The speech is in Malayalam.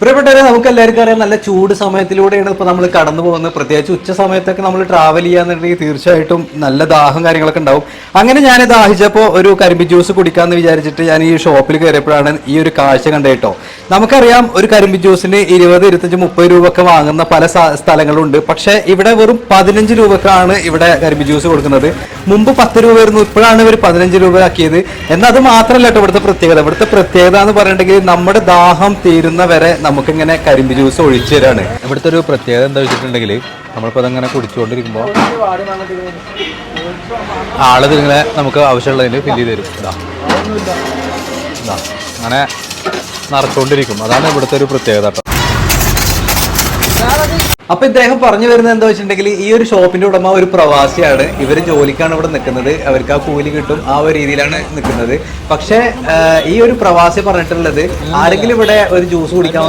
പ്രിയപ്പെട്ടവരെ, നമുക്ക് എല്ലാവർക്കും അറിയാം നല്ല ചൂട് സമയത്തിലൂടെയാണ് ഇപ്പോൾ നമ്മൾ കടന്നു പോകുന്നത്. പ്രത്യേകിച്ച് ഉച്ച സമയത്തൊക്കെ നമ്മൾ ട്രാവൽ ചെയ്യാന്നുണ്ടെങ്കിൽ തീർച്ചയായിട്ടും നല്ല ദാഹം കാര്യങ്ങളൊക്കെ ഉണ്ടാവും. അങ്ങനെ ഞാൻ ദാഹിച്ചപ്പോൾ ഒരു കരിമ്പി ജ്യൂസ് കുടിക്കാമെന്ന് വിചാരിച്ചിട്ട് ഞാൻ ഈ ഷോപ്പിൽ കയറിയപ്പോഴാണ് ഈ ഒരു കാഴ്ച കണ്ടേട്ടോ. നമുക്കറിയാം ഒരു കരിമ്പി ജ്യൂസിന് 20, 25, 30 രൂപ ഒക്കെ വാങ്ങുന്ന പല സ്ഥലങ്ങളുണ്ട്. പക്ഷേ ഇവിടെ വെറും 15 രൂപക്കാണ് ഇവിടെ കരിമ്പി ജ്യൂസ് കൊടുക്കുന്നത്. മുമ്പ് 10 രൂപയായിരുന്നു, ഇപ്പോഴാണ് ഇവർ 15 രൂപ ആക്കിയത്. എന്നാൽ അത് മാത്രമല്ല കേട്ടോ ഇവിടുത്തെ പ്രത്യേകത എന്ന് പറഞ്ഞിട്ടുണ്ടെങ്കിൽ നമ്മുടെ ദാഹം തീരുന്ന വരെ നമുക്കിങ്ങനെ കരിമ്പി ജ്യൂസ് ഒഴിച്ചു തരാണ്. ഇവിടുത്തെ ഒരു പ്രത്യേകത എന്താ വെച്ചിട്ടുണ്ടെങ്കിൽ നമ്മളിപ്പോൾ അതങ്ങനെ കുടിച്ചുകൊണ്ടിരിക്കുമ്പോൾ ആളിതിങ്ങനെ നമുക്ക് ആവശ്യമുള്ളതിന് ഫില്ല് ചെയ്ത് തരും. അങ്ങനെ നിറച്ചുകൊണ്ടിരിക്കും. അതാണ് ഇവിടുത്തെ ഒരു പ്രത്യേകത കേട്ടോ. അപ്പൊ ഇദ്ദേഹം പറഞ്ഞു വരുന്നത് എന്താ വെച്ചിട്ടുണ്ടെങ്കിൽ ഈ ഒരു ഷോപ്പിന്റെ ഉടമ ഒരു പ്രവാസിയാണ്. ഇവര് ജോലിക്കാണ് ഇവിടെ നിൽക്കുന്നത്, അവർക്ക് ആ കൂലി കിട്ടും, ആ ഒരു രീതിയിലാണ് നിൽക്കുന്നത്. പക്ഷെ ഈ ഒരു പ്രവാസി പറഞ്ഞിട്ടുള്ളത് ആരെങ്കിലും ഇവിടെ ഒരു ജ്യൂസ് കുടിക്കാൻ